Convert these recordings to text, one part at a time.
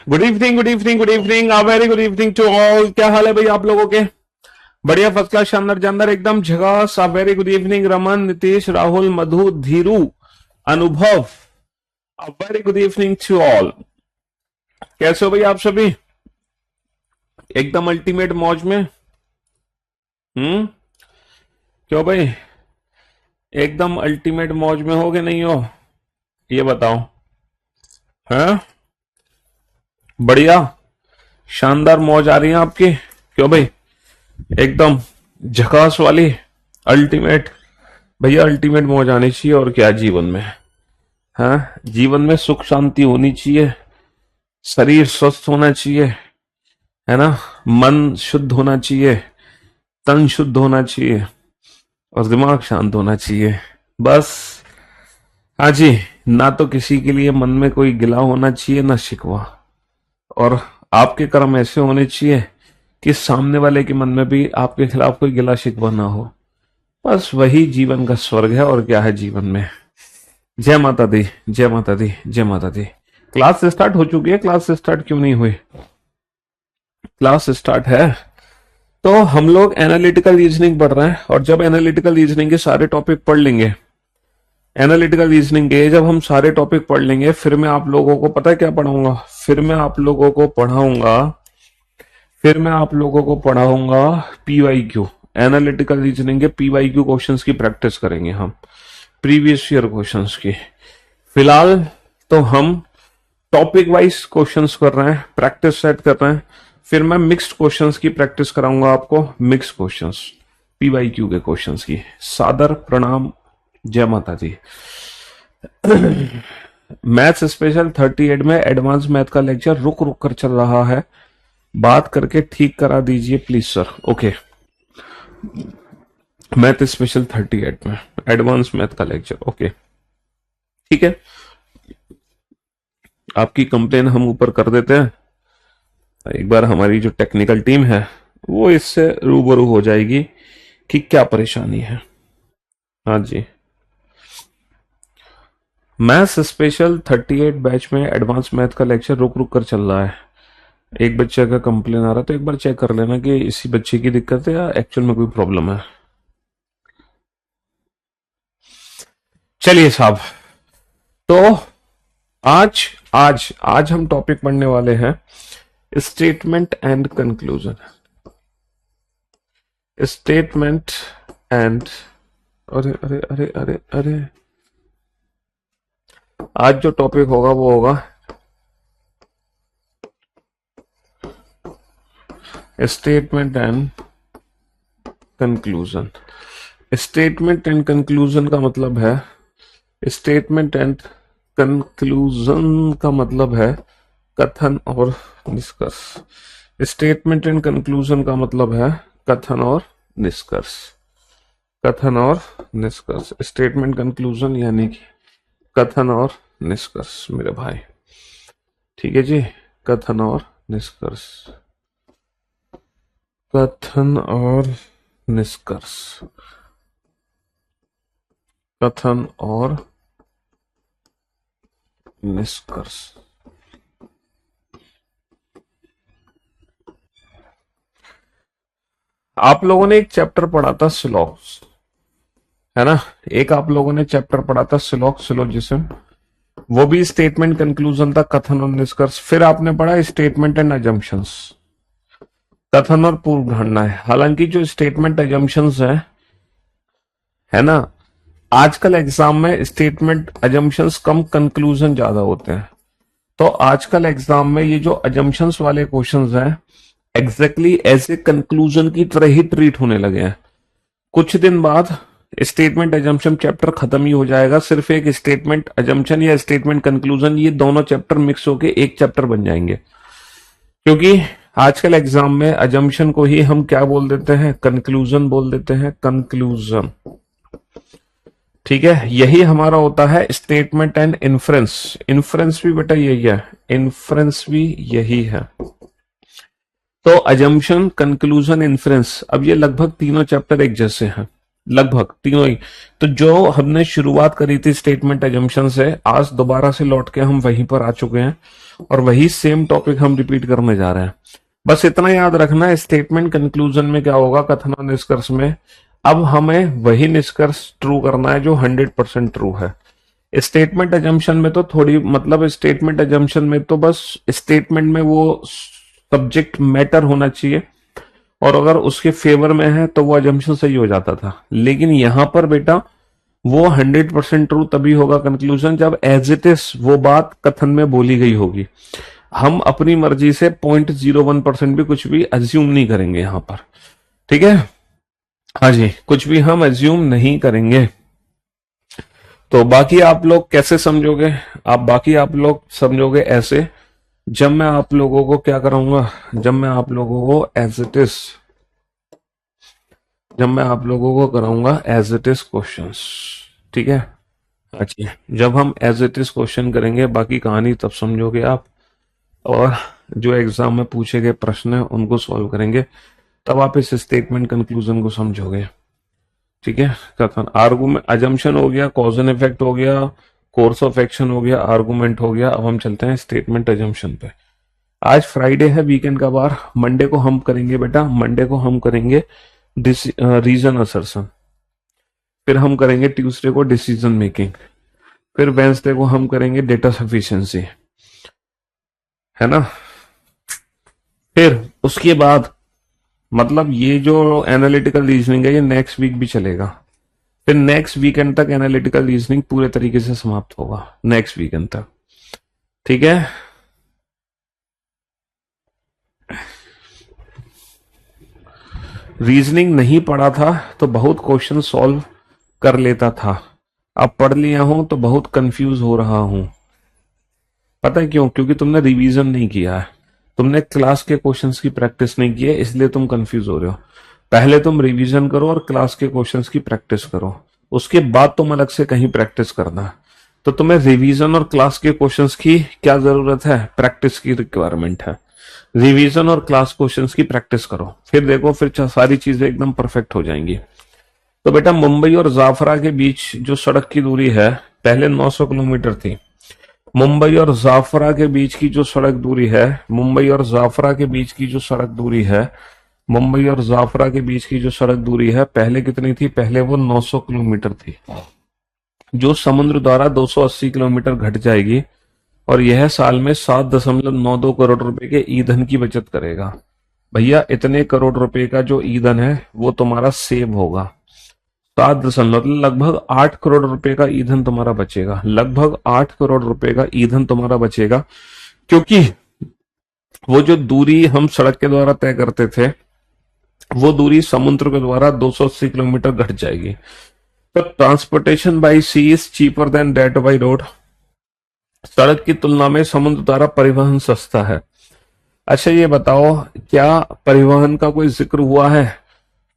Good evening, good evening, good evening, a very good evening to all. क्या हाल है भाई आप लोगों के? बढ़िया, फर्स्ट क्लास, शानदार, जानदार, एकदम झकास। A very good evening Raman, Nitish, Rahul, Madhu, Dhiru, Anubhav. A very good evening to all. कैसे हो भाई आप सभी? एकदम अल्टीमेट मौज में? हम्म। क्यों भाई? एकदम अल्टीमेट मौज में हो कि नहीं हो? ये बताओ। हैं? बढ़िया, शानदार मौज आ रही है आपकी? क्यों भाई? एकदम झकास वाली, अल्टीमेट। भैया अल्टीमेट मौज आनी चाहिए, और क्या जीवन में। हाँ, जीवन में सुख शांति होनी चाहिए, शरीर स्वस्थ होना चाहिए, है ना। मन शुद्ध होना चाहिए, तन शुद्ध होना चाहिए, और दिमाग शांत होना चाहिए। बस। हाँ जी। ना तो किसी के लिए मन में कोई गिला होना चाहिए, ना शिकवा। और आपके कर्म ऐसे होने चाहिए कि सामने वाले के मन में भी आपके खिलाफ कोई गिला शिकवा ना हो। बस वही जीवन का स्वर्ग है, और क्या है जीवन में। जय माता दी, जय माता दी, जय माता दी। क्लास स्टार्ट हो चुकी है? क्लास स्टार्ट क्यों नहीं हुई? क्लास स्टार्ट है। तो हम लोग एनालिटिकल रीजनिंग पढ़ रहे हैं, और जब एनालिटिकल रीजनिंग के सारे टॉपिक पढ़ लेंगे, एनालिटिकल रीजनिंग के जब हम सारे टॉपिक पढ़ लेंगे, फिर मैं आप लोगों को पता है क्या पढ़ाऊंगा? फिर मैं आप लोगों को पढ़ाऊंगा पीवाईक्यू। एनालिटिकल रीजनिंग के पीवाईक्यू क्वेश्चंस की प्रैक्टिस करेंगे हम, प्रीवियस ईयर क्वेश्चंस की। फिलहाल तो हम टॉपिक वाइज क्वेश्चंस कर रहे हैं, प्रैक्टिस सेट कर रहे हैं। फिर मैं मिक्स्ड क्वेश्चंस की प्रैक्टिस कराऊंगा आपको, मिक्स क्वेश्चंस, पीवाईक्यू के क्वेश्चंस की। सादर प्रणाम, जय माता दी। मैथ्स स्पेशल 38 में एडवांस मैथ का लेक्चर रुक रुक कर चल रहा है, बात करके ठीक करा दीजिए please sir. Okay. Math special 38 में एडवांस मैथ का लेक्चर, ओके ठीक है। आपकी कंप्लेन हम ऊपर कर देते हैं, एक बार हमारी जो टेक्निकल टीम है वो इससे रूबरू हो जाएगी कि क्या परेशानी है। हाँ जी। मैथ्स स्पेशल 38 बैच में एडवांस मैथ का लेक्चर रुक रुक कर चल रहा है। एक बच्चे का कंप्लेन आ रहा है, तो एक बार चेक कर लेना कि इसी बच्चे की दिक्कत है या एक्चुअल में कोई प्रॉब्लम है। चलिए साहब, तो आज आज आज हम टॉपिक पढ़ने वाले हैं statement and conclusion. Statement and, अरे अरे अरे अरे अरे, आज जो टॉपिक होगा वो होगा statement and conclusion. Statement and conclusion का मतलब है, स्टेटमेंट एंड कंक्लूजन का मतलब है कथन और निष्कर्ष। स्टेटमेंट एंड कंक्लूजन का मतलब है कथन और निष्कर्ष। कथन और निष्कर्ष, स्टेटमेंट कंक्लूजन यानी कि कथन और निष्कर्ष मेरे भाई। ठीक है जी, कथन और निष्कर्ष, कथन और निष्कर्ष, कथन और निष्कर्ष। आप लोगों ने एक चैप्टर पढ़ा था सिलॉक्स, है ना। एक आप लोगों ने चैप्टर पढ़ा था सिलॉक्स, सिलोजिज्म, वो भी स्टेटमेंट कंक्लूजन था, कथन और निष्कर्ष। फिर आपने पढ़ा स्टेटमेंट एंड अजम्पशंस, कथन और पूर्व धारणाएं। हालांकि जो स्टेटमेंट अजम्पशंस है ना, आजकल एग्जाम में स्टेटमेंट अजम्पशंस कम, कंक्लूजन ज्यादा होते हैं। तो आजकल एग्जाम में ये जो अजम्पशंस वाले क्वेश्चंस हैं एग्जैक्टली ऐसे कंक्लूजन की तरह ही ट्रीट होने लगे हैं। कुछ दिन बाद स्टेटमेंट अजम्पशन चैप्टर खत्म ही हो जाएगा, सिर्फ एक स्टेटमेंट अजम्पशन या स्टेटमेंट कंक्लूजन, ये दोनों चैप्टर मिक्स होके एक चैप्टर बन जाएंगे। क्योंकि आजकल एग्जाम में अजम्पशन को ही हम क्या बोल देते हैं? कंक्लूजन बोल देते हैं, कंक्लूजन। ठीक है, यही हमारा होता है स्टेटमेंट एंड इन्फ्रेंस। इन्फ्रेंस भी बेटा यही है, इन्फ्रेंस भी यही है। तो अजम्पशन, कंक्लूजन, इन्फ्रेंस, अब ये लगभग तीनों चैप्टर एक जैसे हैं, लगभग तीनों ही। तो जो हमने शुरुआत करी थी स्टेटमेंट एजम्पशन से, आज दोबारा से लौट के हम वहीं पर आ चुके हैं और वही सेम टॉपिक हम रिपीट करने जा रहे हैं। बस इतना याद रखना, स्टेटमेंट कंक्लूजन में क्या होगा, कथन और निष्कर्ष में अब हमें वही निष्कर्ष ट्रू करना है जो 100% ट्रू है। स्टेटमेंट एजम्पशन में तो थोड़ी, मतलब स्टेटमेंट एजम्पशन में तो बस स्टेटमेंट में वो सब्जेक्ट मैटर होना चाहिए और अगर उसके फेवर में है तो वो एजम्पशन सही हो जाता था। लेकिन यहां पर बेटा वो 100% ट्रू तभी होगा कंक्लूजन जब एज इट इज वो बात कथन में बोली गई होगी। हम अपनी मर्जी से 0.01% भी कुछ भी अज्यूम नहीं करेंगे यहां पर, ठीक है। हाँ जी, कुछ भी हम अज्यूम नहीं करेंगे। तो बाकी आप लोग कैसे समझोगे, बाकी आप लोग समझोगे ऐसे, जब मैं आप लोगों को क्या कराऊंगा, जब मैं आप लोगों को एज इट इज, जब मैं आप लोगों को कराऊंगा एज इट इज क्वेश्चंस, ठीक है। अच्छा, जब हम एज इट इज क्वेश्चन करेंगे बाकी कहानी तब समझोगे आप, और जो एग्जाम में पूछे गए प्रश्न है उनको सॉल्व करेंगे तब आप इस स्टेटमेंट कंक्लूजन को समझोगे, ठीक है। कथन, आर्गुमेंट, अजम्पशन हो गया, कॉज एंड इफेक्ट हो गया, कोर्स ऑफ एक्शन हो गया, आर्गुमेंट हो गया। अब हम चलते हैं स्टेटमेंट एजम्पशन पे। आज फ्राइडे है, वीकेंड का बार। मंडे को हम करेंगे बेटा, मंडे को हम करेंगे रीजन असर्शन, फिर हम करेंगे ट्यूसडे को डिसीजन मेकिंग, फिर वेंसडे को हम करेंगे डेटा सफिशिएंसी, है ना। फिर उसके बाद मतलब ये जो एनालिटिकल रीजनिंग है ये नेक्स्ट वीक भी चलेगा, फिर नेक्स्ट वीकेंड तक एनालिटिकल रीजनिंग पूरे तरीके से समाप्त होगा, नेक्स्ट वीकेंड तक, ठीक है। रीजनिंग नहीं पढ़ा था तो बहुत क्वेश्चन सॉल्व कर लेता था, अब पढ़ लिया हूं तो बहुत कंफ्यूज हो रहा हूं। पता है क्यों? क्योंकि तुमने रिवीजन नहीं किया है, तुमने क्लास के क्वेश्चंस की प्रैक्टिस नहीं की है, इसलिए तुम कंफ्यूज हो रहे हो। पहले तुम रिवीजन करो और क्लास के क्वेश्चंस की प्रैक्टिस करो, उसके बाद तुम अलग से कहीं प्रैक्टिस करना। तो तुम्हें रिवीजन और क्लास के क्वेश्चंस की क्या जरूरत है? प्रैक्टिस की रिक्वायरमेंट है। रिवीजन और क्लास क्वेश्चंस की प्रैक्टिस करो, फिर देखो, फिर सारी चीजें एकदम परफेक्ट हो जाएंगी। तो बेटा मुंबई और जाफरा के बीच जो सड़क की दूरी है पहले 900 किलोमीटर थी। मुंबई और जाफरा के बीच की जो सड़क दूरी है, मुंबई और जाफरा के बीच की जो सड़क दूरी है, मुंबई और जाफरा के बीच की जो सड़क दूरी है पहले कितनी थी? पहले वो 900 किलोमीटर थी, जो समुद्र द्वारा 280 किलोमीटर घट जाएगी और यह साल में 7.92 करोड़ रुपए के ईंधन की बचत करेगा। भैया इतने करोड़ रुपए का जो ईंधन है वो तुम्हारा सेव होगा। 7 लगभग 8 करोड़ रुपए का ईंधन तुम्हारा बचेगा, लगभग 8 करोड़ रुपए का ईंधन तुम्हारा बचेगा, क्योंकि वो जो दूरी हम सड़क के द्वारा तय करते थे वो दूरी समुद्र के द्वारा 280 किलोमीटर घट जाएगी। तो transportation by sea is cheaper than that by road. सड़क की तुलना में समुद्र द्वारा परिवहन सस्ता है। अच्छा ये बताओ, क्या परिवहन का कोई जिक्र हुआ है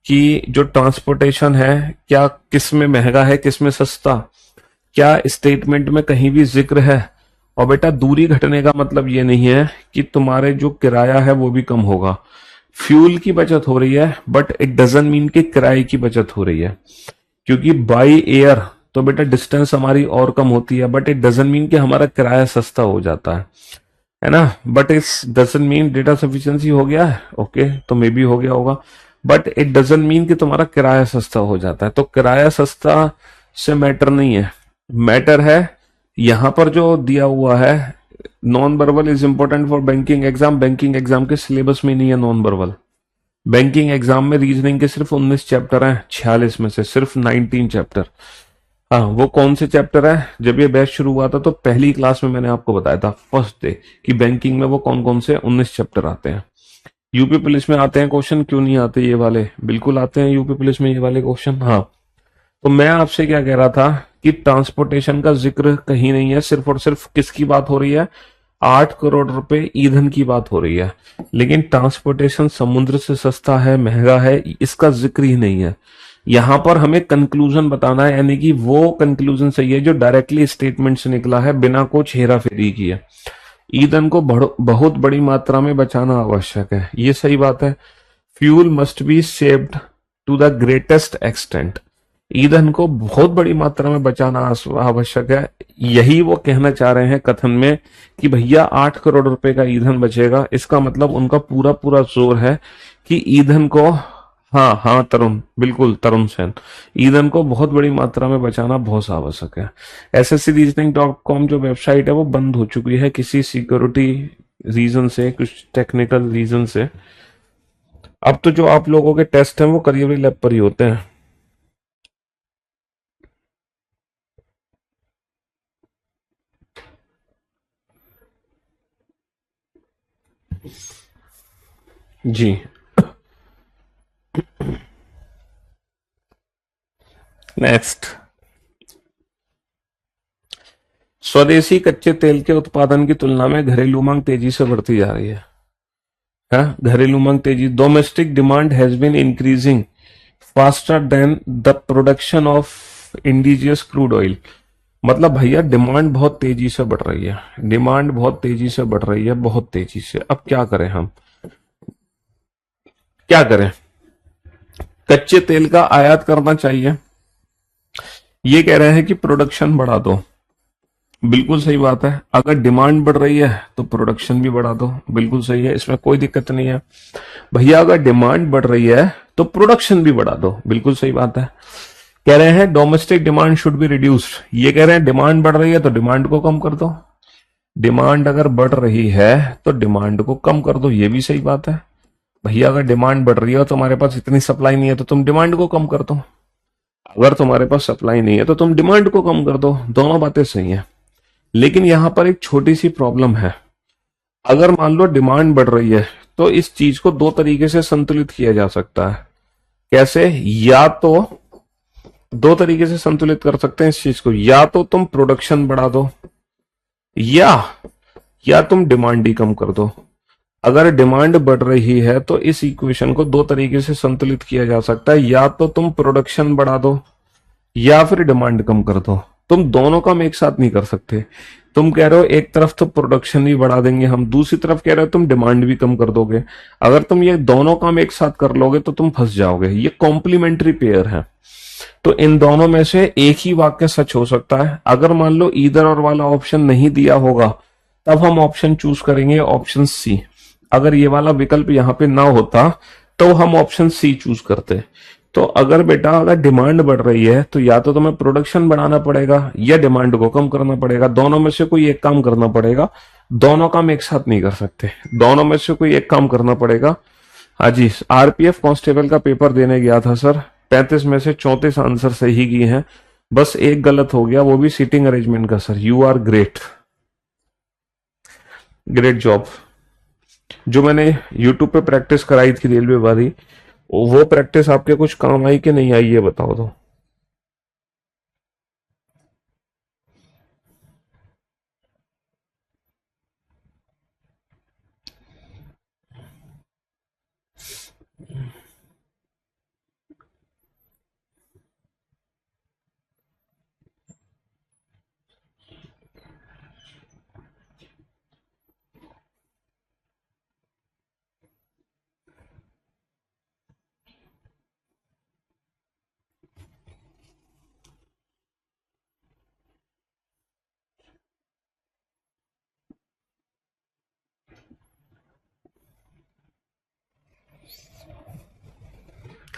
कि जो ट्रांसपोर्टेशन है क्या किस में महंगा है किस में सस्ता? क्या स्टेटमेंट में कहीं भी जिक्र है? और बेटा दूरी घटने का मतलब ये नहीं है कि तुम्हारे जो किराया है वो भी कम होगा। फ्यूल की बचत हो रही है बट इट डजंट मीन कि किराए की बचत हो रही है, क्योंकि बाई एयर तो बेटा डिस्टेंस हमारी और कम होती है, बट इट डजंट मीन कि हमारा किराया सस्ता हो जाता है ना। But it's doesn't mean data sufficiency हो गया है, ओके तो मे बी हो गया होगा, बट इट डजंट मीन कि तुम्हारा किराया सस्ता हो जाता है। तो किराया सस्ता से मैटर नहीं है, मैटर है यहां पर जो दिया हुआ है non verbal is important for banking exam. Banking exam के सिलेबस में नहीं है नॉन वर्बल। बैंकिंग एग्जाम में रीजनिंग के सिर्फ 19 चैप्टर हैं, 46 में से सिर्फ 19 चैप्टर। हाँ वो कौन से चैप्टर है? जब ये बैच शुरू हुआ था तो पहली क्लास में मैंने आपको बताया था फर्स्ट डे कि बैंकिंग में वो कौन कौन से 19 चैप्टर आते हैं। यूपी पुलिस में आते हैं क्वेश्चन, क्यों नहीं आते ये वाले? बिल्कुल आते हैं यूपी पुलिस में ये वाले क्वेश्चन। हाँ तो मैं आपसे क्या कह रहा था कि ट्रांसपोर्टेशन का जिक्र कहीं नहीं है, सिर्फ और सिर्फ किसकी बात हो रही है? 8 करोड़ रुपए ईंधन की बात हो रही है, लेकिन ट्रांसपोर्टेशन समुद्र से सस्ता है महंगा है इसका जिक्र ही नहीं है। यहां पर हमें कंक्लूजन बताना है, यानी कि वो कंक्लूजन सही है जो डायरेक्टली स्टेटमेंट से निकला है बिना कुछ हेरा फेरी किए। ईंधन को बहुत बड़ी मात्रा में बचाना आवश्यक है, ये सही बात है। Fuel must be saved to the greatest extent. ईंधन को बहुत बड़ी मात्रा में बचाना आवश्यक है। यही वो कहना चाह रहे हैं कथन में कि भैया 8 करोड़ रुपए का ईंधन बचेगा। इसका मतलब उनका पूरा पूरा जोर है कि ईंधन को, हाँ हाँ तरुण, बिल्कुल तरुण सेन, ईंधन को बहुत बड़ी मात्रा में बचाना बहुत आवश्यक है। SSCreasoning.com जो वेबसाइट है वो बंद हो चुकी है किसी सिक्योरिटी रीजन से, कुछ टेक्निकल रीजन से। अब तो जो आप लोगों के टेस्ट हैं वो करियर लैब पर ही होते हैं। जी, नेक्स्ट, स्वदेशी कच्चे तेल के उत्पादन की तुलना में घरेलू मांग तेजी से बढ़ती जा रही है। हाँ, घरेलू मांग तेजी, domestic demand has been increasing faster than the production of indigenous crude oil. मतलब भैया डिमांड बहुत तेजी से बढ़ रही है, डिमांड बहुत तेजी से बढ़ रही है, बहुत तेजी से। अब क्या करें हम, क्या करें? कच्चे तेल का आयात करना चाहिए, ये कह रहे हैं कि प्रोडक्शन बढ़ा दो। बिल्कुल सही बात है, अगर डिमांड बढ़ रही है तो प्रोडक्शन भी बढ़ा दो, बिल्कुल सही है, इसमें कोई दिक्कत नहीं है। भैया अगर डिमांड बढ़ रही है तो प्रोडक्शन भी बढ़ा दो, बिल्कुल सही बात है। कह रहे हैं domestic demand should be reduced, ये कह रहे हैं डिमांड बढ़ रही है तो डिमांड को कम कर दो। डिमांड अगर बढ़ रही है तो डिमांड को कम कर दो, ये भी सही बात है। भैया अगर डिमांड बढ़ रही है और तुम्हारे पास इतनी सप्लाई नहीं है तो तुम डिमांड को कम कर दो, अगर तुम्हारे पास सप्लाई नहीं है तो तुम डिमांड को कम कर दो, दोनों बातें सही है। लेकिन यहां पर एक छोटी सी प्रॉब्लम है, अगर मान लो डिमांड बढ़ रही है तो इस चीज को दो तरीके से संतुलित किया जा सकता है। कैसे? या तो दो तरीके से संतुलित कर सकते हैं इस चीज को, या तो तुम प्रोडक्शन बढ़ा दो या तुम डिमांड ही कम कर दो। अगर डिमांड बढ़ रही है तो इस इक्वेशन को दो तरीके से संतुलित किया जा सकता है, या तो तुम प्रोडक्शन बढ़ा दो या फिर डिमांड कम कर दो। तुम दोनों काम एक साथ नहीं कर सकते। तुम कह रहे हो एक तरफ तो प्रोडक्शन भी बढ़ा देंगे हम, दूसरी तरफ कह रहे हो तुम डिमांड भी कम कर दोगे। अगर तुम ये दोनों काम एक साथ कर लोगे तो तुम फंस जाओगे, ये कॉम्प्लीमेंट्री पेयर है। तो इन दोनों में से एक ही वाक्य सच हो सकता है। अगर मान लो ईदर और वाला ऑप्शन नहीं दिया होगा तब हम ऑप्शन चूज करेंगे ऑप्शन सी। अगर ये वाला विकल्प यहाँ पे ना होता तो हम ऑप्शन सी चूज करते। तो अगर बेटा अगर डिमांड बढ़ रही है तो या तो तुम्हें प्रोडक्शन बढ़ाना पड़ेगा या डिमांड को कम करना पड़ेगा, दोनों में से कोई एक काम करना पड़ेगा। दोनों काम एक साथ नहीं कर सकते, दोनों में से कोई एक काम करना पड़ेगा। हाँ जी, RPF कांस्टेबल का पेपर देने गया था सर, 35 में से 34 आंसर सही किए हैं, बस एक गलत हो गया, वो भी सीटिंग अरेंजमेंट का। Sir you are great, great job. जो मैंने यूट्यूब पे प्रैक्टिस कराई थी रेलवे वाली, वो प्रैक्टिस आपके कुछ काम आई कि नहीं आई, ये बताओ तो।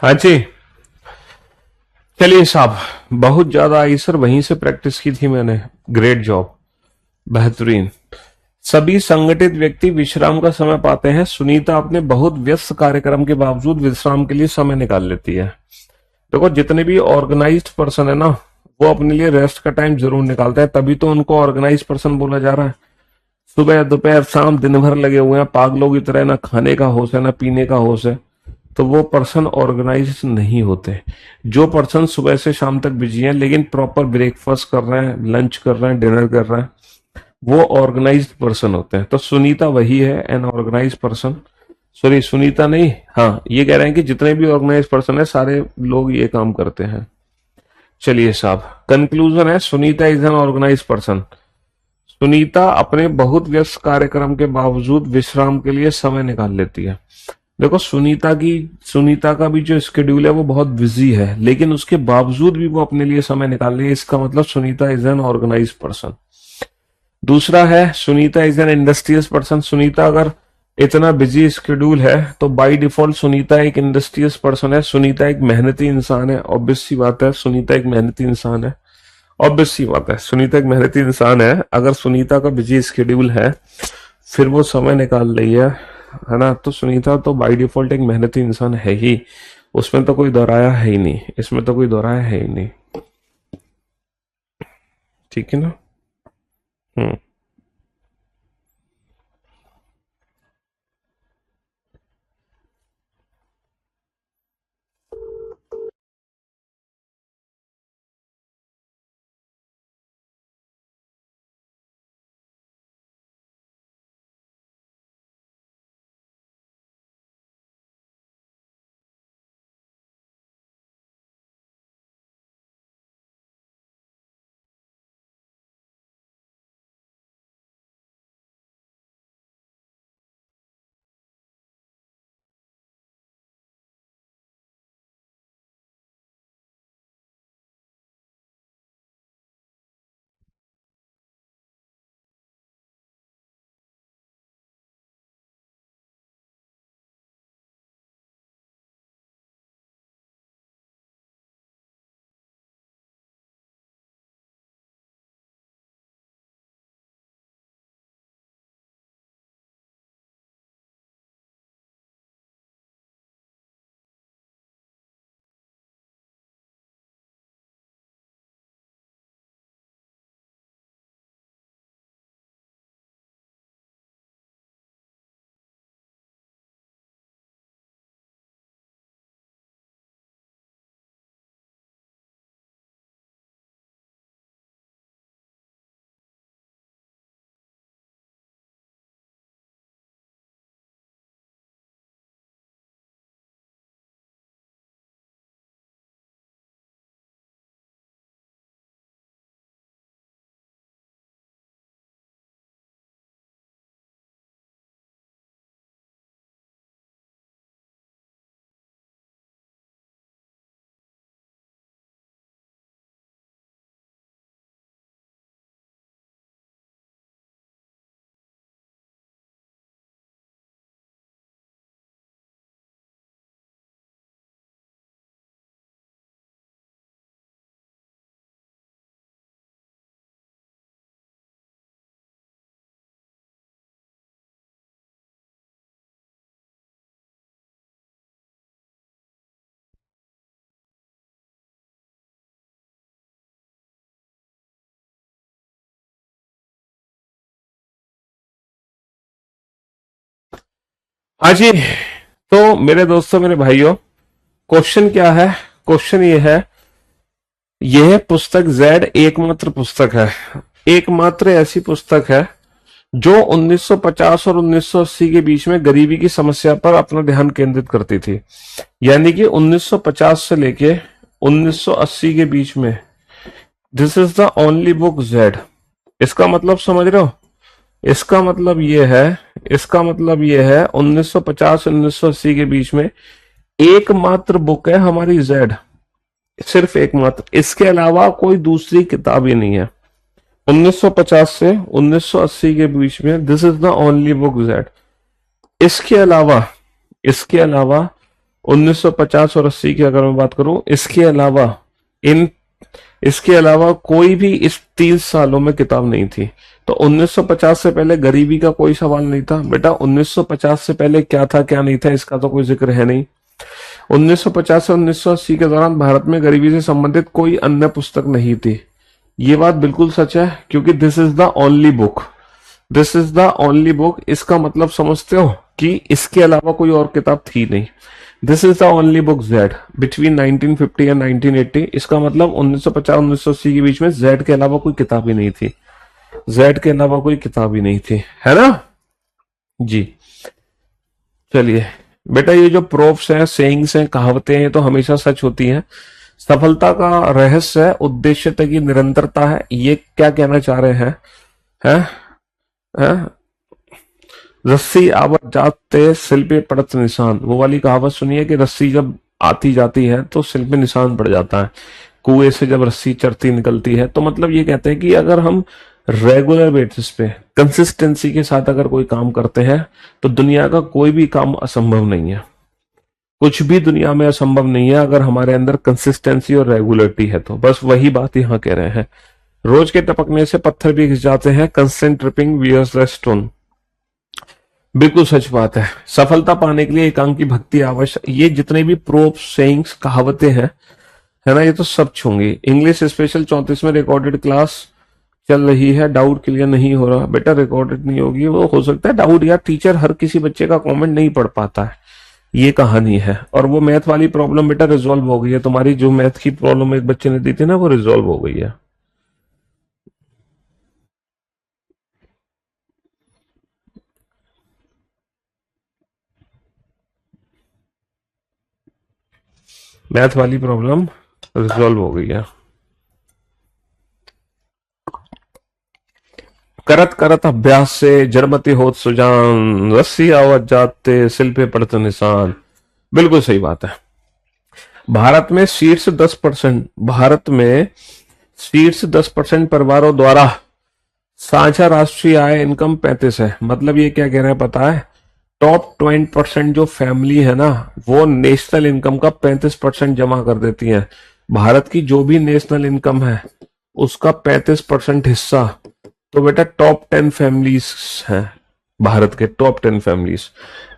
हाँ जी, चलिए साहब, बहुत ज्यादा आई सर, वहीं से प्रैक्टिस की थी मैंने। ग्रेट जॉब, बेहतरीन। सभी संगठित व्यक्ति विश्राम का समय पाते हैं, सुनीता अपने बहुत व्यस्त कार्यक्रम के बावजूद विश्राम के लिए समय निकाल लेती है। देखो जितने भी ऑर्गेनाइज्ड पर्सन है ना, वो अपने लिए रेस्ट का टाइम जरूर निकालते हैं, तभी तो उनको ऑर्गेनाइज्ड पर्सन बोला जा रहा है। सुबह दोपहर शाम दिन भर लगे हुए हैं पागलों की तरह, ना खाने का होश है ना पीने का होश है, तो वो पर्सन ऑर्गेनाइज नहीं होते। जो पर्सन सुबह से शाम तक बिजी हैं लेकिन प्रॉपर ब्रेकफास्ट कर रहे हैं, लंच कर रहे हैं, डिनर कर रहे हैं, वो ऑर्गेनाइज्ड पर्सन होते हैं। तो सुनीता वही है, an organise person. Sorry Sunita नहीं, हाँ ये कह रहे हैं कि जितने भी ऑर्गेनाइज पर्सन है सारे लोग ये काम करते हैं। चलिए साहब, कंक्लूजन है Sunita is an organise person. Sunita अपने बहुत व्यस्त कार्यक्रम के बावजूद विश्राम के लिए समय निकाल लेती है। देखो सुनीता का भी जो स्केड्यूल है वो बहुत बिजी है, लेकिन उसके बावजूद भी वो अपने लिए समय निकाल रही है। इसका मतलब Sunita is an organise person. दूसरा है, Sunita is an industrious person. Sunita अगर इतना बिजी स्केड्यूल है तो बाय डिफॉल्ट सुनीता एक इंडस्ट्रियस पर्सन है। सुनीता एक मेहनती इंसान है, ऑब्वियस सी बात है। सुनीता एक मेहनती इंसान है, ऑब्वियस सी बात है। सुनीता एक मेहनती इंसान है। अगर सुनीता का बिजी स्केड्यूल है फिर वो समय निकाल रही है ना, तो सुनीता तो बाय डिफॉल्ट एक मेहनती इंसान है ही। उसमें तो कोई दोहराया है ही नहीं, इसमें तो कोई दोहराया है ही नहीं। ठीक है ना। हम्म। हाँ जी, तो मेरे दोस्तों, मेरे भाइयों, क्वेश्चन क्या है? क्वेश्चन ये है, यह पुस्तक जेड एकमात्र पुस्तक है, एकमात्र ऐसी पुस्तक है जो 1950 और 1980 के बीच में गरीबी की समस्या पर अपना ध्यान केंद्रित करती थी। यानी कि 1950 से लेके 1980 के बीच में this is the only book Z. इसका मतलब समझ रहे हो? इसका मतलब ये है 1950 1980 के बीच में एकमात्र बुक है हमारी जेड, सिर्फ एकमात्र। इसके अलावा कोई दूसरी किताब ही नहीं है। 1950 से 1980 के बीच में this is the only book Z. इसके अलावा 1950 और 80 की अगर मैं बात करूं, इन इसके अलावा कोई भी इस 30 सालों में किताब नहीं थी। तो 1950 से पहले गरीबी का कोई सवाल नहीं था बेटा। 1950 से पहले क्या था क्या नहीं था इसका तो कोई जिक्र है नहीं। 1950 से 1980 के दौरान भारत में गरीबी से संबंधित कोई अन्य पुस्तक नहीं थी। ये बात बिल्कुल सच है, क्योंकि this is the only book. इसका मतलब समझते हो कि इसके अलावा कोई और किताब थी नहीं। This is the only book Z between 1950 and 1980। इसका मतलब 1950-1980 के बीच में जेड के अलावा कोई किताब ही नहीं थी। है ना जी? चलिए बेटा, ये जो प्रोफ्स हैं, सेइंग्स हैं, कहावतें हैं, तो हमेशा सच होती हैं। सफलता का रहस्य है उद्देश्यता की निरंतरता है। ये क्या कहना चाह रहे हैं? हैं? हैं? रस्सी आवत जाते सिल पे पड़त निशान, वो वाली कहावत सुनिए कि रस्सी जब आती जाती है तो सिल पे निशान पड़ जाता है, कुएं से जब रस्सी चढ़ती निकलती है। तो मतलब ये कहते हैं कि अगर हम रेगुलर बेसिस पे कंसिस्टेंसी के साथ अगर कोई काम करते हैं तो दुनिया का कोई भी काम असंभव नहीं है, कुछ भी दुनिया में असंभव नहीं है अगर हमारे अंदर कंसिस्टेंसी और रेगुलरिटी है तो। बस वही बात यहाँ कह रहे हैं, रोज के टपकने से पत्थर भी घिस जाते हैं, constant tripping wears the stone. बिल्कुल सच बात है। सफलता पाने के लिए एकांकी भक्ति आवश्यक। ये जितने भी प्रोप सेइंग्स कहावतें हैं, है ना, ये तो सब छूंगी। इंग्लिश स्पेशल 34 में रिकॉर्डेड क्लास चल रही है, डाउट क्लियर नहीं हो रहा। बेटा रिकॉर्डेड नहीं होगी, वो हो सकता है डाउट, यार टीचर हर किसी बच्चे का कमेंट नहीं पढ़ पाता है, ये कहानी है। और वो मैथ वाली प्रॉब्लम बेटा रिजॉल्व हो गई है, तुम्हारी जो मैथ की प्रॉब्लम एक बच्चे ने दी थी ना, वो रिजॉल्व हो गई है। मैथ वाली प्रॉब्लम रिजॉल्व हो गई है। करत करत अभ्यास से जड़मति होत सुजान, रस्सी आवत जाते सिल पे पड़त निशान। बिल्कुल सही बात है। भारत में शीर्ष 10%, भारत में शीर्ष 10% परिवारों द्वारा साझा राष्ट्रीय आय इनकम 35 है। मतलब ये क्या कह रहे हैं पता है, टॉप 20% जो फैमिली है ना, वो नेशनल इनकम का 35% जमा कर देती है। भारत की जो भी नेशनल इनकम है उसका 35% हिस्सा तो बेटा टॉप 10 फैमिलीज हैं, भारत के टॉप 10 फैमिलीज।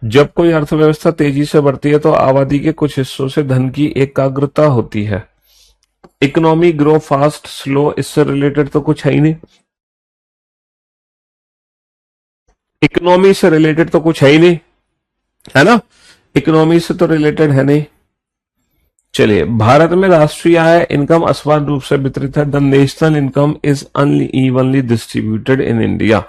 जब कोई अर्थव्यवस्था तेजी से बढ़ती है तो आबादी के कुछ हिस्सों से धन की एकाग्रता होती है। इकोनॉमी ग्रो फास्ट स्लो, इससे रिलेटेड तो कुछ है ही नहीं, इकोनॉमी से रिलेटेड तो कुछ है ही नहीं, है ना, इकोनॉमी से तो रिलेटेड है नहीं। चलिए, भारत में राष्ट्रीय आय इनकम असमान रूप से वितरित है। The national income is unevenly distributed in India.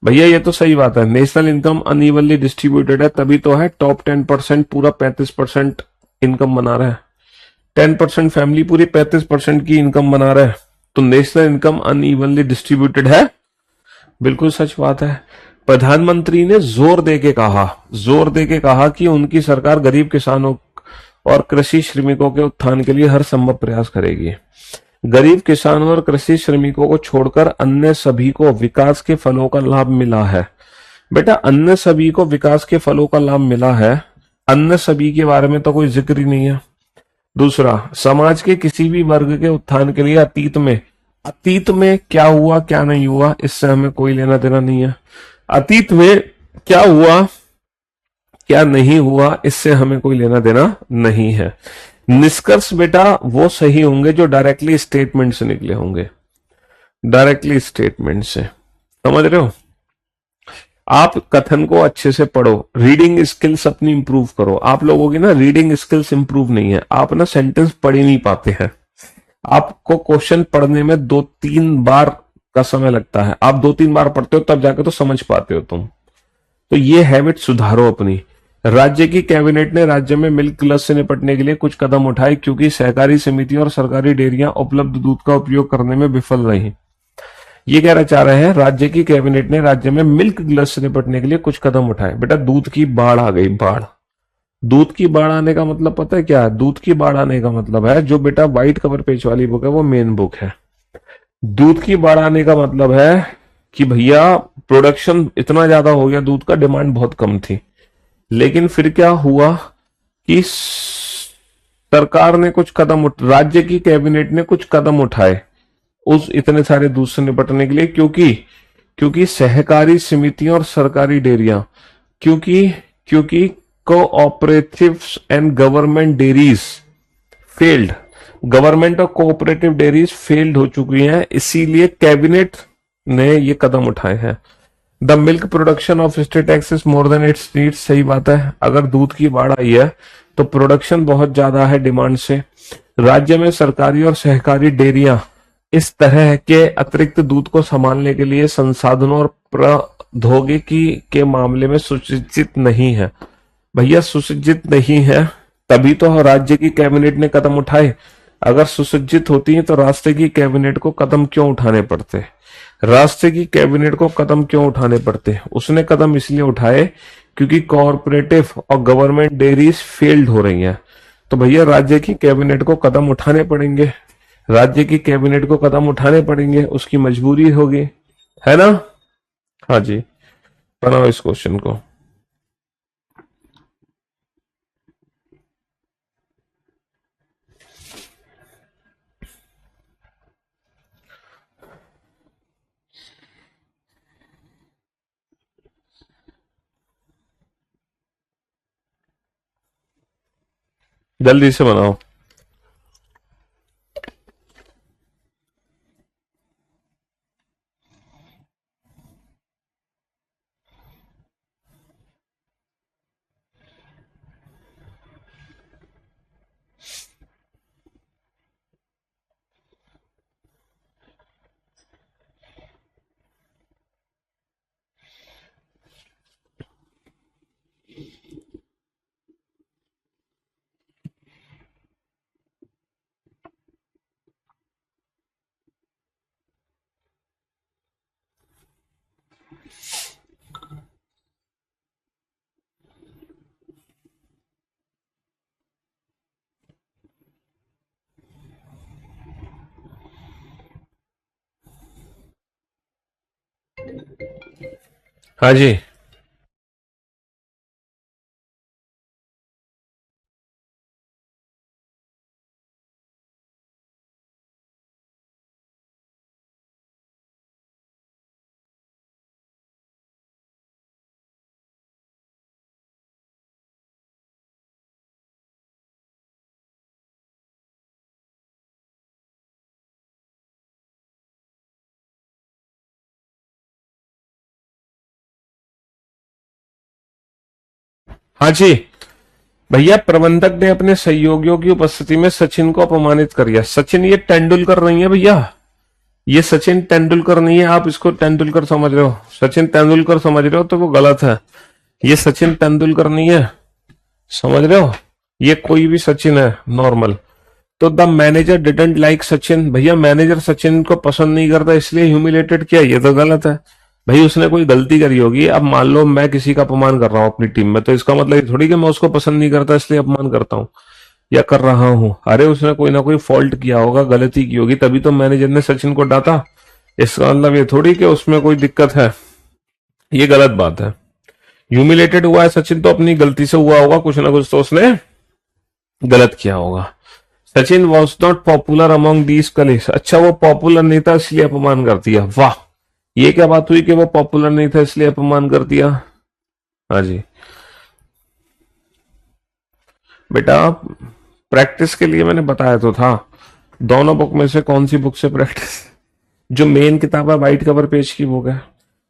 भैया ये तो सही बात है, नेशनल इनकम अनइवनली डिस्ट्रीब्यूटेड है, तभी तो है टॉप 10% पूरा 35% इनकम बना रहा है। 10% फैमिली पूरी 35% की इनकम बना रहा है, तो नेशनल इनकम अनइवनली डिस्ट्रीब्यूटेड है। बिल्कुल सच बात है। प्रधानमंत्री ने जोर दे के कहा कि उनकी सरकार गरीब किसानों और कृषि श्रमिकों के उत्थान के लिए हर संभव प्रयास करेगी। गरीब किसानों और कृषि श्रमिकों को छोड़कर अन्य सभी को विकास के फलों का लाभ मिला है। बेटा अन्य सभी को विकास के फलों का लाभ मिला है, अन्य सभी के बारे में तो कोई जिक्र ही नहीं है। दूसरा, समाज के किसी भी वर्ग के उत्थान के लिए अतीत में क्या हुआ क्या नहीं हुआ इससे हमें कोई लेना देना नहीं है। अतीत में क्या हुआ क्या नहीं हुआ इससे हमें कोई लेना देना नहीं है। निष्कर्ष बेटा वो सही होंगे जो डायरेक्टली स्टेटमेंट से निकले होंगे, डायरेक्टली स्टेटमेंट से, समझ रहे हो। आप कथन को अच्छे से पढ़ो, रीडिंग स्किल्स अपनी इंप्रूव करो। आप लोगों की ना रीडिंग स्किल्स इंप्रूव नहीं है, आप ना सेंटेंस पढ़ ही नहीं पाते हैं। आपको क्वेश्चन पढ़ने में 2-3 बार का समय लगता है, आप 2-3 बार पढ़ते हो तब जाके तो समझ पाते हो तुम। तो ये हैबिट सुधारो अपनी। राज्य की कैबिनेट ने राज्य में मिल्क क्लच से निपटने के लिए कुछ कदम उठाए क्योंकि सहकारी समिति और सरकारी डेयरियां उपलब्ध दूध का उपयोग करने में विफल रही। ये कहना चाह रहे हैं राज्य की कैबिनेट ने राज्य में मिल्क क्लच से निपटने के लिए कुछ कदम उठाए। बेटा दूध की बाढ़ आ गई, बाढ़। दूध की बाढ़ आने का मतलब पता है क्या है? दूध की बाढ़ आने का मतलब है, जो बेटा व्हाइट कवर पेज वाली बुक है वो मेन बुक है। दूध की बाढ़ आने का मतलब है कि भैया प्रोडक्शन इतना ज्यादा हो गया दूध का, डिमांड बहुत कम थी। लेकिन फिर क्या हुआ कि सरकार ने कुछ कदम राज्य की कैबिनेट ने कुछ कदम उठाए उस इतने सारे दूध से निपटने के लिए, क्योंकि सहकारी समितियां और सरकारी डेयरियां, क्योंकि cooperatives and government dairies failed, government और कोऑपरेटिव डेयरीज फेल्ड हो चुकी हैं, इसीलिए कैबिनेट ने ये कदम उठाए हैं। The milk production of state excess more than its needs. सही बात है, अगर दूध की बाढ़ आई है तो प्रोडक्शन बहुत ज्यादा है डिमांड से। राज्य में सरकारी और सहकारी डेयरियां इस तरह के अतिरिक्त दूध को संभालने के लिए संसाधनों और प्रौद्योगिकी के मामले में सुसज्जित नहीं है। भैया सुसज्जित नहीं है तभी तो राज्य की कैबिनेट ने कदम उठाए। अगर सुसज्जित होती है तो राष्ट्र की कैबिनेट को कदम क्यों उठाने पड़ते? रास्ते की कैबिनेट को कदम क्यों उठाने पड़ते? उसने कदम इसलिए उठाए क्योंकि कॉरपोरेटिव और गवर्नमेंट डेयरीज फेल्ड हो रही हैं। तो भैया राज्य की कैबिनेट को कदम उठाने पड़ेंगे, राज्य की कैबिनेट को कदम उठाने पड़ेंगे, उसकी मजबूरी होगी, है ना? हाँ जी, बनाओ इस क्वेश्चन को। जल्दी से बनाओ। हाँ जी, हाँ जी। भैया प्रबंधक ने अपने सहयोगियों की उपस्थिति में सचिन को अपमानित कर दिया। सचिन ये तेंदुलकर नहीं है भैया, ये सचिन तेंदुलकर नहीं है। आप इसको तेंदुलकर समझ रहे हो, सचिन तेंदुलकर समझ रहे हो तो वो गलत है। ये सचिन तेंदुलकर नहीं है, समझ रहे हो? ये कोई भी सचिन है नॉर्मल। तो the manager didn't like Sachin, भैया मैनेजर सचिन को पसंद नहीं करता इसलिए ह्यूमिलेटेड किया, ये तो गलत है भाई। उसने कोई गलती करी होगी। अब मान लो मैं किसी का अपमान कर रहा हूँ अपनी टीम में, तो इसका मतलब ये थोड़ी कि मैं उसको पसंद नहीं करता इसलिए अपमान करता हूँ या कर रहा हूँ। अरे उसने कोई ना कोई फॉल्ट किया होगा, गलती की होगी, तभी तो मैनेजर ने सचिन को डांटा। इसका मतलब ये थोड़ी कि उसमें कोई दिक्कत है, ये गलत बात है। ह्यूमिलेटेड हुआ है सचिन तो अपनी गलती से हुआ होगा, कुछ ना कुछ तो उसने गलत किया होगा। Sachin was not popular among these colleagues, अच्छा वो पॉपुलर नहीं था इसलिए अपमान कर दिया। वाह, ये क्या बात हुई कि वो पॉपुलर नहीं था इसलिए अपमान कर दिया? हाँ जी बेटा, प्रैक्टिस के लिए मैंने बताया तो था। दोनों बुक में से कौन सी बुक से प्रैक्टिस? जो मेन किताब है वाइट कवर पेज की बुक है,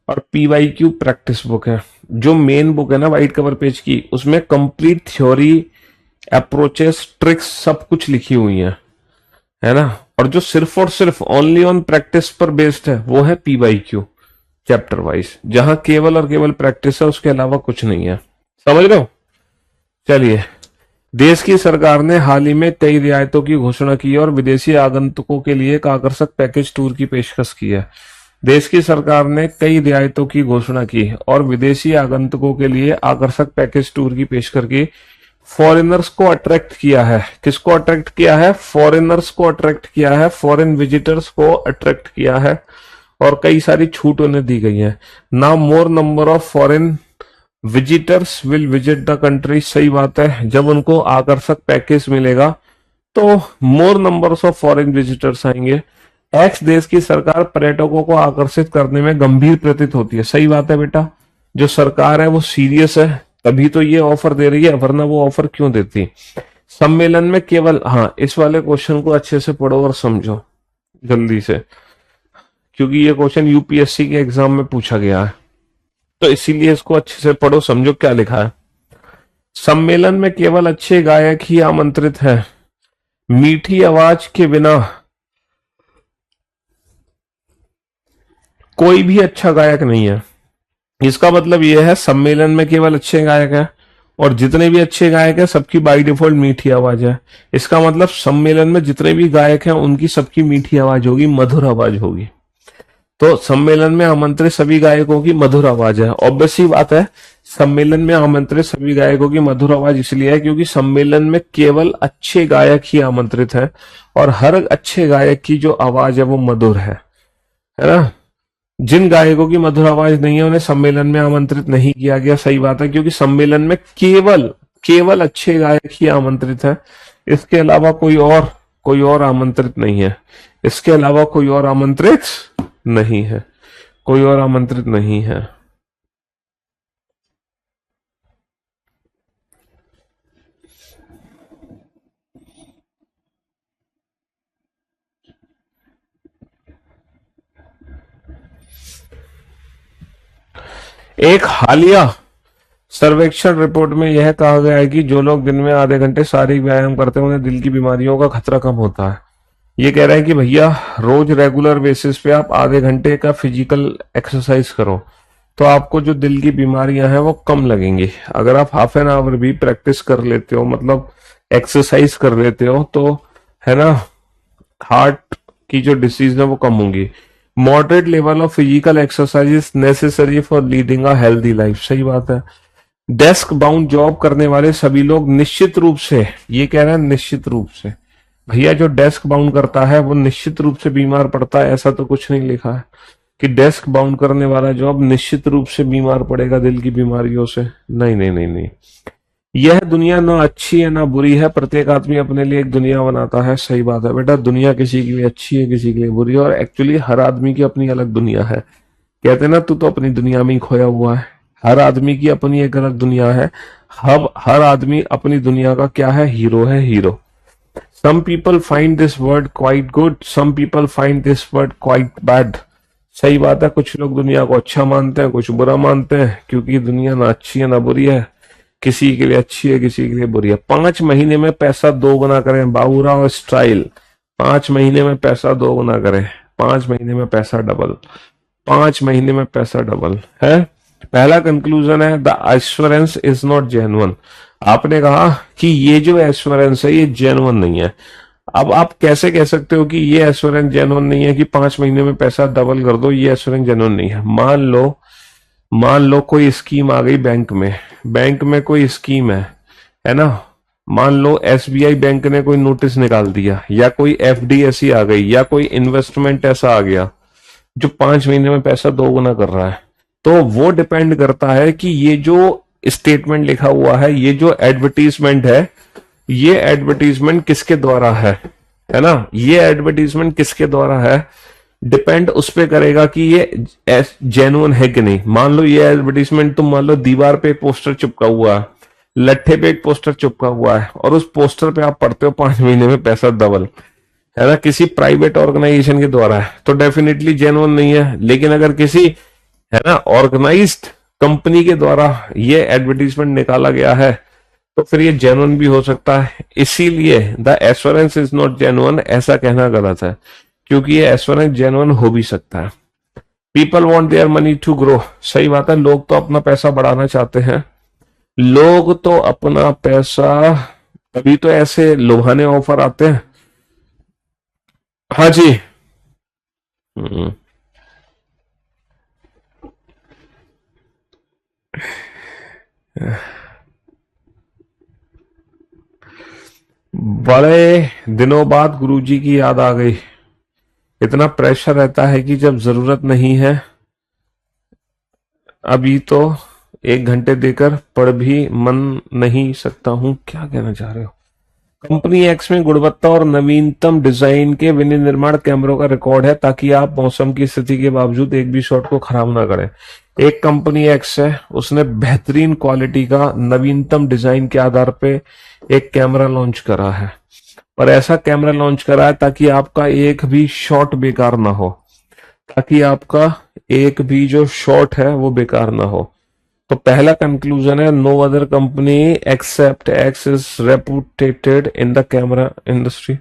और PYQ प्रैक्टिस बुक है। जो मेन बुक है ना वाइट कवर पेज की, उसमें कंप्लीट थ्योरी, अप्रोचेस, ट्रिक्स सब कुछ लिखी हुई है ना? और जो सिर्फ और सिर्फ ओनली ऑन प्रैक्टिस पर बेस्ड है वो है PYQ चैप्टर वाइज, जहां केवल और केवल प्रैक्टिस है, उसके अलावा कुछ नहीं है। समझ रहे हो? चलिए, देश की सरकार ने हाल ही में कई रियायतों की घोषणा की है और विदेशी आगंतुकों के लिए एक आकर्षक पैकेज टूर की पेशकश की है। देश की सरकार ने कई रियायतों की घोषणा की और विदेशी आगंतुकों के लिए आकर्षक पैकेज टूर की पेशकश की। फॉरेनर्स को अट्रैक्ट किया है। किसको अट्रैक्ट किया है? फॉरेनर्स को अट्रैक्ट किया है, फॉरेन विजिटर्स को अट्रैक्ट किया है, और कई सारी छूट उन्हें दी गई है। Now more number of foreign visitors will visit the country, सही बात है। जब उनको आकर्षक पैकेज मिलेगा तो मोर नंबर्स ऑफ फॉरेन विजिटर्स आएंगे। एक्स देश की सरकार पर्यटकों को आकर्षित करने में गंभीर प्रतीत होती है, सही बात है बेटा। जो सरकार है वो सीरियस है, तभी तो ये ऑफर दे रही है, वरना वो ऑफर क्यों देती? सम्मेलन में केवल, हाँ इस वाले क्वेश्चन को अच्छे से पढ़ो और समझो जल्दी से, क्योंकि ये क्वेश्चन यूपीएससी के एग्जाम में पूछा गया है, तो इसीलिए इसको अच्छे से पढ़ो, समझो क्या लिखा है। सम्मेलन में केवल अच्छे गायक ही आमंत्रित हैं, मीठी आवाज के बिना कोई भी अच्छा गायक नहीं है। इसका मतलब यह है सम्मेलन में केवल अच्छे गायक हैं, और जितने भी अच्छे गायक हैं सबकी बाय डिफॉल्ट मीठी आवाज है। इसका मतलब सम्मेलन में जितने भी गायक हैं उनकी सबकी मीठी आवाज होगी, मधुर आवाज होगी। तो सम्मेलन में आमंत्रित सभी गायकों की मधुर आवाज है। ऑब्वियस सी बात है, सम्मेलन में आमंत्रित सभी गायकों की मधुर आवाज इसलिए है क्योंकि सम्मेलन में केवल अच्छे गायक ही आमंत्रित हैं और हर अच्छे गायक की जो आवाज है वो मधुर है ना। जिन गायकों की मधुर आवाज नहीं है उन्हें सम्मेलन में आमंत्रित नहीं किया गया। सही बात है, क्योंकि सम्मेलन में केवल केवल अच्छे गायक ही आमंत्रित है, इसके अलावा कोई और आमंत्रित नहीं है। इसके अलावा कोई और आमंत्रित नहीं है, कोई और आमंत्रित नहीं है। एक हालिया सर्वेक्षण रिपोर्ट में यह कहा गया है कि जो लोग दिन में आधे घंटे शारीरिक व्यायाम करते हैं उन्हें दिल की बीमारियों का खतरा कम होता है। ये कह रहे हैं कि भैया रोज रेगुलर बेसिस पे आप आधे घंटे का फिजिकल एक्सरसाइज करो तो आपको जो दिल की बीमारियां हैं वो कम लगेंगी। अगर आप हाफ एन आवर भी प्रैक्टिस कर लेते हो, मतलब एक्सरसाइज कर लेते हो, तो है ना, हार्ट की जो डिसीज है वो कम होंगी। Moderate level of physical exercise is necessary for leading a healthy life. सही बात है। डेस्क बाउंड जॉब करने वाले सभी लोग निश्चित रूप से, ये कह रहे हैं निश्चित रूप से, भैया जो डेस्क बाउंड करता है वो निश्चित रूप से बीमार पड़ता है, ऐसा तो कुछ नहीं लिखा है कि डेस्क बाउंड करने वाला जॉब निश्चित रूप से बीमार पड़ेगा दिल की बीमारियों से। नहीं नहीं नहीं नहीं, यह दुनिया ना अच्छी है ना बुरी है, प्रत्येक आदमी अपने लिए एक दुनिया बनाता है। सही बात है बेटा, दुनिया किसी के लिए अच्छी है, किसी के लिए बुरी है, और एक्चुअली हर आदमी की अपनी अलग दुनिया है। कहते हैं ना, तू तो अपनी दुनिया में ही खोया हुआ है। हर आदमी की अपनी एक अलग दुनिया है। हर आदमी अपनी दुनिया का क्या है, हीरो है, hero. Some people find this word quite good, some people find this word quite bad. सही बात है, कुछ लोग दुनिया को अच्छा मानते हैं, कुछ बुरा मानते हैं, क्योंकि दुनिया ना अच्छी है ना बुरी है, किसी के लिए अच्छी है, किसी के लिए बुरी है। 5 महीने में पैसा 2 गुना करें, बाबूराव स्टाइल। 5 महीने में पैसा 2 गुना करें, 5 महीने में पैसा डबल, 5 महीने में पैसा डबल है। पहला कंक्लूजन है, the assurance is not genuine. आपने कहा कि ये जो एश्योरेंस है ये जेन्युइन नहीं है। अब आप कैसे कह सकते हो कि ये एश्योरेंस जेन्युइन नहीं है कि 5 महीने में पैसा डबल कर दो, ये एश्योरेंस जेन्युइन नहीं है। मान लो कोई स्कीम आ गई बैंक में कोई स्कीम है ना। मान लो एसबीआई बैंक ने कोई नोटिस निकाल दिया, या कोई एफडी ऐसी आ गई, या कोई इन्वेस्टमेंट ऐसा आ गया जो 5 महीने में पैसा 2 गुना कर रहा है। तो वो डिपेंड करता है कि ये जो स्टेटमेंट लिखा हुआ है, ये जो एडवर्टीजमेंट है, ये एडवर्टीजमेंट किसके द्वारा है ना, ये एडवर्टीजमेंट किसके द्वारा है, डिपेंड उस पे करेगा कि ये जेन्युइन है कि नहीं। मान लो ये एडवर्टीजमेंट, तुम मान लो दीवार पे एक पोस्टर चिपका हुआ है, लट्ठे पे एक पोस्टर चिपका हुआ है, और उस पोस्टर पे आप पढ़ते हो 5 महीने में पैसा डबल, है ना, किसी प्राइवेट ऑर्गेनाइजेशन के द्वारा है, तो डेफिनेटली जेन्युइन नहीं है। लेकिन अगर किसी, है ना, ऑर्गेनाइज्ड कंपनी के द्वारा ये एडवर्टीजमेंट निकाला गया है तो फिर ये जेन्युइन भी हो सकता है। इसीलिए the assurance is not genuine ऐसा कहना गलत है, क्योंकि ये एश्योरेंस जेन्युइन हो भी सकता है। People want their money to grow. सही बात है, लोग तो अपना पैसा बढ़ाना चाहते हैं, लोग तो अपना पैसा, तभी तो ऐसे लुभाने ऑफर आते हैं। हाँ जी। हम्म। बड़े दिनों बाद गुरुजी की याद आ गई। इतना प्रेशर रहता है कि जब जरूरत नहीं है, अभी तो 1 घंटे देकर पढ़ भी मन नहीं सकता हूं। क्या कहना चाह रहे हो? कंपनी एक्स में गुणवत्ता और नवीनतम डिजाइन के विनिर्माण कैमरों का रिकॉर्ड है, ताकि आप मौसम की स्थिति के बावजूद एक भी शॉट को खराब ना करें। एक कंपनी एक्स है, उसने बेहतरीन क्वालिटी का नवीनतम डिजाइन के आधार पे एक कैमरा लॉन्च करा है, और ऐसा कैमरा लॉन्च करा है ताकि आपका एक भी शॉट बेकार ना हो, ताकि आपका एक भी जो शॉट है वो बेकार ना हो। तो पहला कंक्लूजन है, no other company except X is reputed in the camera industry.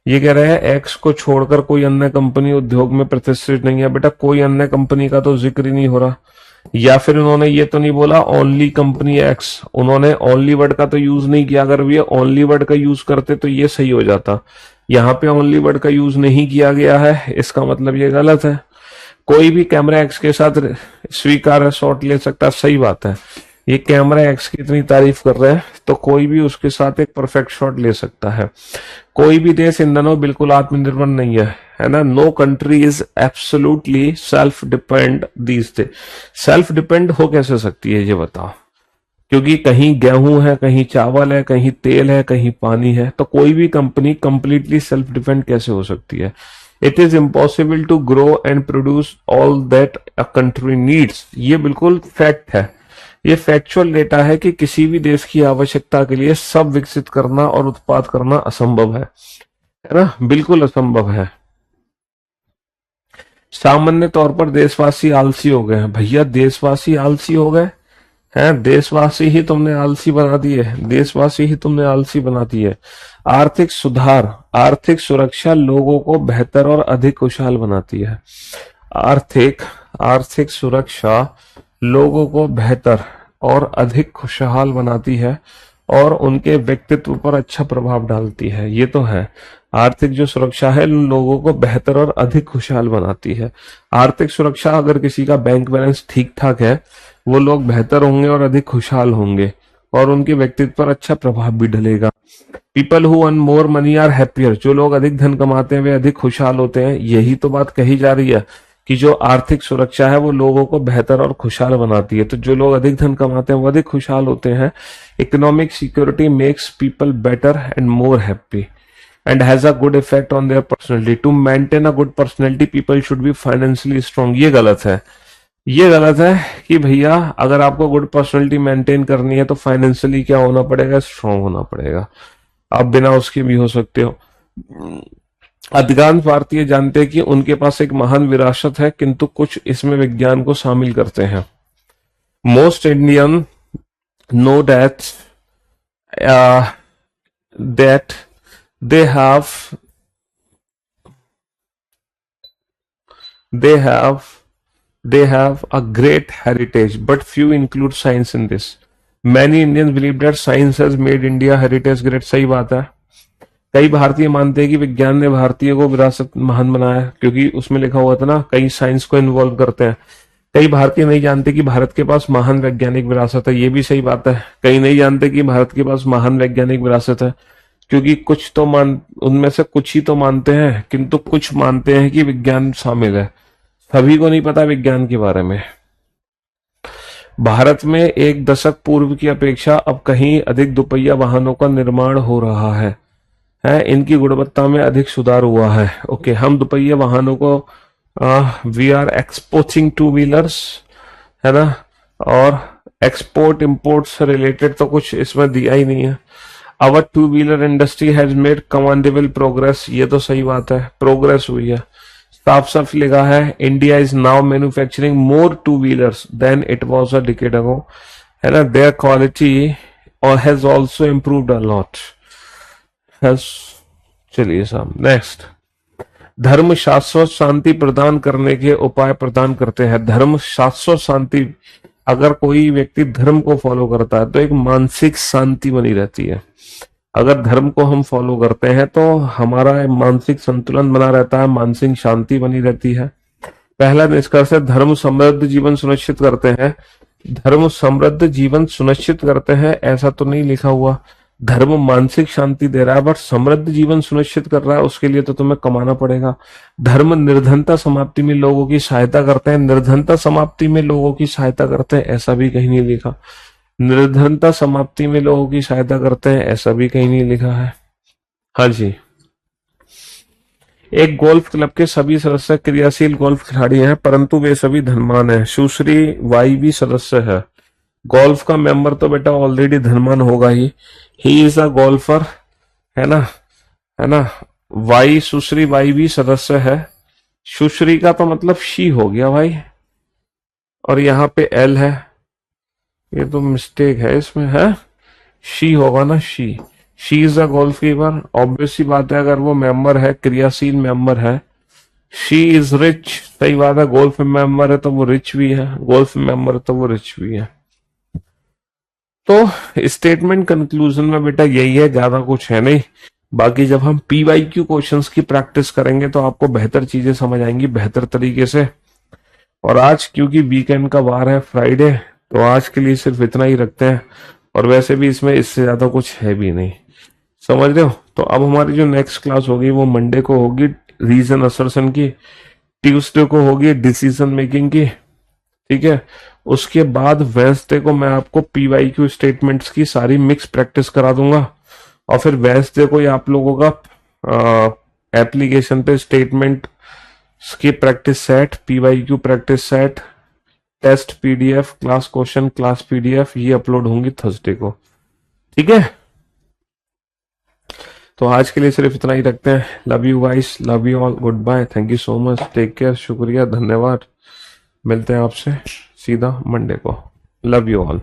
ये कह रहे हैं एक्स को छोड़कर कोई अन्य कंपनी उद्योग में प्रतिष्ठित नहीं है। बेटा कोई अन्य कंपनी का तो जिक्र ही नहीं हो रहा, या फिर उन्होंने ये तो नहीं बोला ओनली कंपनी एक्स, उन्होंने ओनली वर्ड का तो यूज नहीं किया। अगर ये ओनली वर्ड का यूज करते तो ये सही हो जाता, यहाँ पे ओनली वर्ड का यूज नहीं किया गया है, इसका मतलब ये गलत है। कोई भी कैमरा एक्स के साथ स्वीकार्य शॉट ले सकता है, सही बात है। ये कैमरा एक्स की इतनी तारीफ कर रहे हैं तो कोई भी उसके साथ एक परफेक्ट शॉट ले सकता है। कोई भी देश इन दिनों बिल्कुल आत्मनिर्भर नहीं है ना। No country is absolutely self depend these days. Self depend हो कैसे सकती है ये बताओ, क्योंकि कहीं गेहूं है, कहीं चावल है, कहीं तेल है, कहीं पानी है, तो कोई भी कंपनी कंप्लीटली सेल्फ डिपेंड कैसे हो सकती है। It is impossible to grow and produce all that a country needs. ये बिल्कुल फैक्ट है, ये फैक्चुअल डेटा है कि किसी भी देश की आवश्यकता के लिए सब विकसित करना और उत्पाद करना असंभव है ना, बिल्कुल असंभव है। सामान्य तौर पर देशवासी आलसी हो गए हैं। भैया देशवासी आलसी हो गए हैं? देशवासी ही तुमने आलसी बना दिए, देशवासी ही तुमने आलसी बना दिए। आर्थिक सुधार, आर्थिक सुरक्षा लोगों को बेहतर और अधिक खुशहाल बनाती है। आर्थिक सुरक्षा लोगों को बेहतर और अधिक खुशहाल बनाती है और उनके व्यक्तित्व पर अच्छा प्रभाव डालती है। ये तो है, आर्थिक जो सुरक्षा है लोगों को बेहतर और अधिक खुशहाल बनाती है। आर्थिक सुरक्षा, अगर किसी का बैंक बैलेंस ठीक ठाक है, वो लोग बेहतर होंगे और अधिक खुशहाल होंगे और उनके व्यक्तित्व पर अच्छा प्रभाव भी डलेगा। People who earn more money are happier. जो लोग अधिक धन कमाते हैं वे अधिक खुशहाल होते हैं। यही तो बात कही जा रही है कि जो आर्थिक सुरक्षा है वो लोगों को बेहतर और खुशहाल बनाती है। तो जो लोग अधिक धन कमाते हैं वो अधिक खुशहाल होते हैं। Economic security makes people better and more happy and has a good effect on their personality. To maintain a good personality, people should be financially strong. ये गलत है, ये गलत है कि भैया अगर आपको गुड पर्सनैलिटी मेंटेन करनी है तो फाइनेंशियली क्या होना पड़ेगा, स्ट्रांग होना पड़ेगा। आप बिना उसके भी हो सकते हो। अधिकांश भारतीय जानते हैं कि उनके पास एक महान विरासत है, किंतु कुछ इसमें विज्ञान को शामिल करते हैं। Most Indian know that they have a great heritage, but few include science in this. Many Indians believe that science has made India heritage great. सही बात है। कई भारतीय मानते हैं कि विज्ञान ने भारतीय को विरासत महान बनाया, क्योंकि उसमें लिखा हुआ था ना, कई साइंस को इन्वॉल्व करते हैं। कई भारतीय नहीं जानते कि भारत के पास महान वैज्ञानिक विरासत है। ये भी सही बात है। कई नहीं जानते कि भारत के पास महान वैज्ञानिक विरासत है, क्योंकि कुछ तो उनमें से कुछ ही तो मानते हैं, किंतु कुछ मानते हैं कि विज्ञान शामिल है। सभी को नहीं पता विज्ञान के बारे में। भारत में एक दशक पूर्व की अपेक्षा अब कहीं अधिक दोपहिया वाहनों का निर्माण हो रहा है। इनकी गुणवत्ता में अधिक सुधार हुआ है। ओके, हम दोपहिया वाहनों को we are exporting two wheelers, है ना, और एक्सपोर्ट इंपोर्ट से रिलेटेड तो कुछ इसमें दिया ही नहीं है। Our two-wheeler industry has made commendable progress. ये तो सही बात है, प्रोग्रेस हुई है। साफ साफ लिखा है, India is now manufacturing more two-wheelers than it was a decade ago, है ना। Their quality has also improved a lot. चलिए साहब, नेक्स्ट। धर्म शाश्वत शांति प्रदान करने के उपाय प्रदान करते हैं। धर्म शाश्वत शांति, अगर कोई व्यक्ति धर्म को फॉलो करता है तो एक मानसिक शांति बनी रहती है। अगर धर्म को हम फॉलो करते हैं तो हमारा मानसिक संतुलन बना रहता है, मानसिक शांति बनी रहती है। पहला निष्कर्ष है, धर्म समृद्ध जीवन सुनिश्चित करते हैं। धर्म समृद्ध जीवन सुनिश्चित करते हैं ऐसा तो नहीं लिखा हुआ। धर्म मानसिक शांति दे रहा है, बट समृद्ध जीवन सुनिश्चित कर रहा है, उसके लिए तो तुम्हें कमाना पड़ेगा। धर्म निर्धनता समाप्ति में लोगों की सहायता करते हैं। निर्धनता समाप्ति में लोगों की सहायता करते हैं ऐसा भी कहीं नहीं लिखा। निर्धनता समाप्ति में लोगों की सहायता करते हैं ऐसा भी कहीं नहीं लिखा है। हाँ जी। एक गोल्फ क्लब के सभी सदस्य क्रियाशील गोल्फ खिलाड़ी हैं, परंतु वे सभी धनवान हैं। सुश्री वाई भी सदस्य है। गोल्फ का मेंबर तो बेटा ऑलरेडी धनवान होगा ही इज अ गोल्फर, है ना। वाई, सुश्री वाई भी सदस्य है। सुश्री का तो मतलब शी हो गया भाई, और यहाँ पे एल है, ये तो मिस्टेक है इसमें, है शी होगा ना, she is a golf keeper. Obvious सी बात है, अगर वो मेंबर है, क्रियाशील मेंबर है। शी इज रिच, सही बात है, गोल्फ मेंबर है तो वो रिच भी है, गोल्फ मेंबर तो वो रिच भी है। तो स्टेटमेंट कंक्लूजन में बेटा यही है, ज्यादा कुछ है नहीं। बाकी जब हम PYQ क्वेश्चंस की प्रैक्टिस करेंगे तो आपको बेहतर चीजें समझ आएंगी, बेहतर तरीके से। और आज क्योंकि वीकेंड का वार है, फ्राइडे, तो आज के लिए सिर्फ इतना ही रखते हैं। और वैसे भी इसमें इससे ज्यादा कुछ है भी नहीं, समझ रहे हो। तो अब हमारी जो नेक्स्ट क्लास होगी वो मंडे को होगी रीजन असर्शन की, ट्यूसडे को होगी डिसीजन मेकिंग की, ठीक है। उसके बाद वेंसडे को मैं आपको पीवाईक्यू स्टेटमेंट्स की सारी मिक्स प्रैक्टिस करा दूंगा। और फिर वेंसडे को ही आप लोगों का एप्लीकेशन पे स्टेटमेंट की practice set, PYQ practice set, test PDF, class question, class PDF, ये अपलोड होंगी थर्सडे को, ठीक है। तो आज के लिए सिर्फ इतना ही रखते हैं। Love you guys, love you all, goodbye, thank you so much, take care, शुक्रिया, धन्यवाद। मिलते हैं आपसे सीधा मंडे को। Love you all.